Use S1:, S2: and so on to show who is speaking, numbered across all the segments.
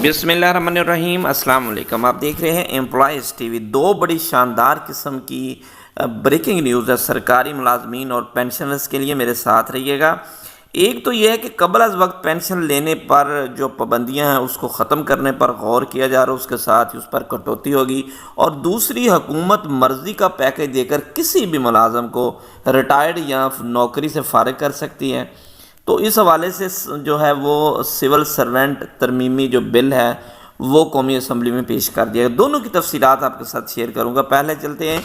S1: بسم اللہ الرحمن الرحیم۔ السلام علیکم، آپ دیکھ رہے ہیں امپلائیز ٹی وی۔ دو بڑی شاندار قسم کی بریکنگ نیوز ہے سرکاری ملازمین اور پینشنرز کے لیے، میرے ساتھ رہیے گا۔ ایک تو یہ ہے کہ قبل از وقت پینشن لینے پر جو پابندیاں ہیں اس کو ختم کرنے پر غور کیا جا رہا ہے، اس کے ساتھ اس پر کٹوتی ہوگی، اور دوسری حکومت مرضی کا پیکج دے کر کسی بھی ملازم کو ریٹائرڈ یا نوکری سے فارغ کر سکتی ہے۔ تو اس حوالے سے جو ہے وہ سول سرونٹ ترمیمی جو بل ہے وہ قومی اسمبلی میں پیش کر دیا گیا۔ دونوں کی تفصیلات آپ کے ساتھ شیئر کروں گا۔ پہلے چلتے ہیں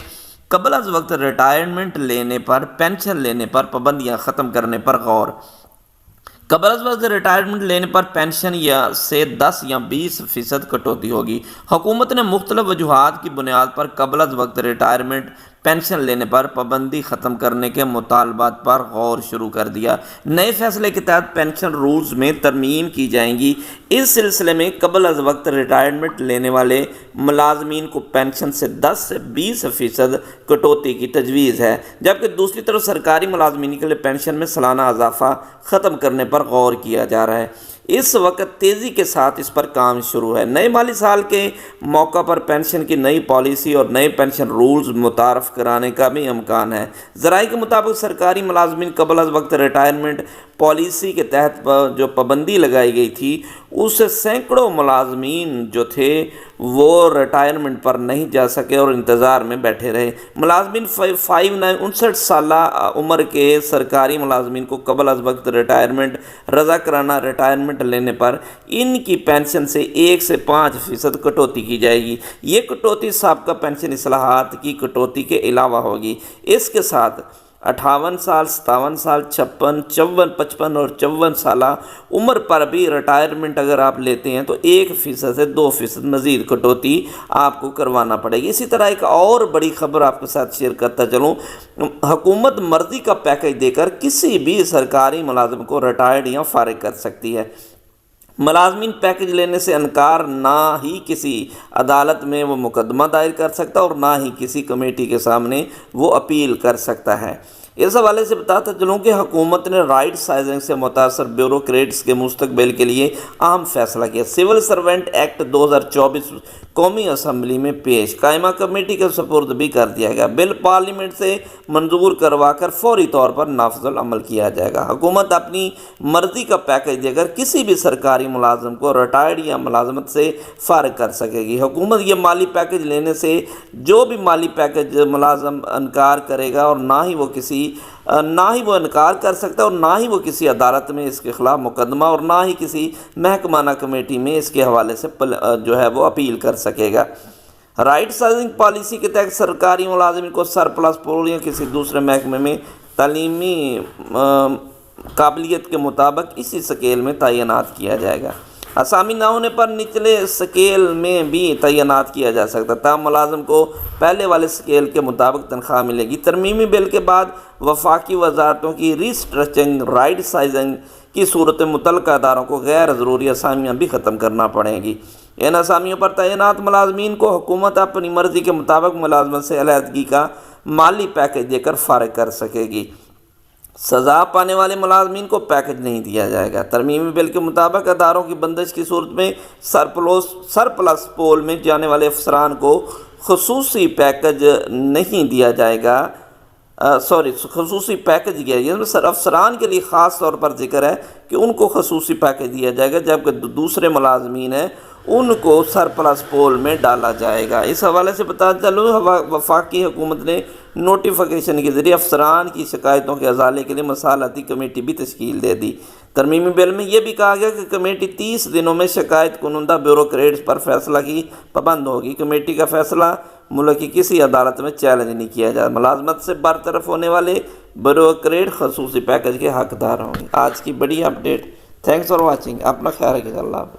S1: قبل از وقت ریٹائرمنٹ لینے پر، پینشن لینے پر پابندیاں ختم کرنے پر غور۔ قبل از وقت ریٹائرمنٹ لینے پر پینشن سے 10 یا 20% کٹوتی ہوگی۔ حکومت نے مختلف وجوہات کی بنیاد پر قبل از وقت ریٹائرمنٹ پینشن لینے پر پابندی ختم کرنے کے مطالبات پر غور شروع کر دیا۔ نئے فیصلے کے تحت پینشن رولز میں ترمیم کی جائیں گی۔ اس سلسلے میں قبل از وقت ریٹائرمنٹ لینے والے ملازمین کو پینشن سے 10 سے 20% کٹوتی کی تجویز ہے، جبکہ دوسری طرف سرکاری ملازمین کے لیے پینشن میں سالانہ اضافہ ختم کرنے پر غور کیا جا رہا ہے۔ اس وقت تیزی کے ساتھ اس پر کام شروع ہے۔ نئے مالی سال کے موقع پر پینشن کی نئی پالیسی اور نئے پینشن رولز متعارف کرانے کا بھی امکان ہے۔ ذرائع کے مطابق سرکاری ملازمین قبل از وقت ریٹائرمنٹ پالیسی کے تحت جو پابندی لگائی گئی تھی اس سے سینکڑوں ملازمین جو تھے وہ ریٹائرمنٹ پر نہیں جا سکے اور انتظار میں بیٹھے رہے۔ ملازمین 59 سالہ عمر کے سرکاری ملازمین کو قبل از وقت ریٹائرمنٹ رضا کرانہ ریٹائرمنٹ لینے پر ان کی پینشن سے 1 سے 5% کٹوتی کی جائے گی۔ یہ کٹوتی سابقہ پینشن اصلاحات کی کٹوتی کے علاوہ ہوگی۔ اس کے ساتھ 58 سال، 57 سال، 56، 54، 55 اور 54 سالہ عمر پر بھی ریٹائرمنٹ اگر آپ لیتے ہیں تو 1% سے 2% مزید کٹوتی آپ کو کروانا پڑے گی۔ اسی طرح ایک اور بڑی خبر آپ کے ساتھ شیئر کرتا چلوں، حکومت مرضی کا پیکج دے کر کسی بھی سرکاری ملازم کو ریٹائرڈ یا فارغ کر سکتی ہے۔ ملازمین پیکج لینے سے انکار نہ ہی کسی عدالت میں وہ مقدمہ دائر کر سکتا اور نہ ہی کسی کمیٹی کے سامنے وہ اپیل کر سکتا ہے۔ اس حوالے سے بتاتا چلوں کہ حکومت نے رائٹ سائزنگ سے متاثر بیوروکریٹس کے مستقبل کے لیے اہم فیصلہ کیا۔ سول سرونٹ ایکٹ 2024 قومی اسمبلی میں پیش، قائمہ کمیٹی کے سپرد بھی کر دیا گیا۔ بل پارلیمنٹ سے منظور کروا کر فوری طور پر نافذ العمل کیا جائے گا۔ حکومت اپنی مرضی کا پیکج دے کر کسی بھی سرکاری ملازم کو ریٹائرڈ یا ملازمت سے فارغ کر سکے گی۔ حکومت یہ مالی پیکج لینے سے جو بھی مالی پیکج ملازم انکار کرے گا اور نہ ہی وہ انکار کر سکتا اور نہ ہی وہ کسی عدالت میں اس کے خلاف مقدمہ اور نہ ہی کسی محکمانہ کمیٹی میں اس کے حوالے سے جو ہے وہ اپیل کر سکے گا۔ رائٹ سائزنگ پالیسی کے تحت سرکاری ملازمین کو سرپلس پول یا کسی دوسرے محکمے میں تعلیمی قابلیت کے مطابق اسی سکیل میں تعینات کیا جائے گا۔ اسامی نہ ہونے پر نچلے سکیل میں بھی تعینات کیا جا سکتا، تاہم ملازم کو پہلے والے سکیل کے مطابق تنخواہ ملے گی۔ ترمیمی بل کے بعد وفاقی وزارتوں کی ری اسٹرکچرنگ رائٹ سائزنگ کی صورت متعلقہ اداروں کو غیر ضروری اسامیاں بھی ختم کرنا پڑیں گی۔ ان اسامیوں پر تعینات ملازمین کو حکومت اپنی مرضی کے مطابق ملازمت سے علیحدگی کا مالی پیکج دے کر فارغ کر سکے گی۔ سزا پانے والے ملازمین کو پیکج نہیں دیا جائے گا۔ ترمیمی بل کے مطابق اداروں کی بندش کی صورت میں سرپلس پول میں جانے والے افسران کو خصوصی پیکج نہیں دیا جائے گا۔ خصوصی پیکج دیا جائے گا۔ افسران کے لیے خاص طور پر ذکر ہے کہ ان کو خصوصی پیکج دیا جائے گا، جبکہ دوسرے ملازمین ہیں ان کو سرپلس پول میں ڈالا جائے گا۔ اس حوالے سے بتا چلوں وفاقی حکومت نے نوٹیفیکیشن کے ذریعے افسران کی شکایتوں کے ازالے کے لیے مصالحتی کمیٹی بھی تشکیل دے دی۔ ترمیمی بل میں یہ بھی کہا گیا کہ کمیٹی 30 دنوں میں شکایت کنندہ بیوروکریٹس پر فیصلہ کی پابند ہوگی۔ کمیٹی کا فیصلہ ملک کی کسی عدالت میں چیلنج نہیں کیا جائے۔ ملازمت سے برطرف ہونے والے بیوروکریٹ خصوصی پیکج کے حقدار ہوں گے۔ آج کی بڑی اپڈیٹ۔ Thanks for watching. اپنا خیال رکھیے۔ اللہ حافظ۔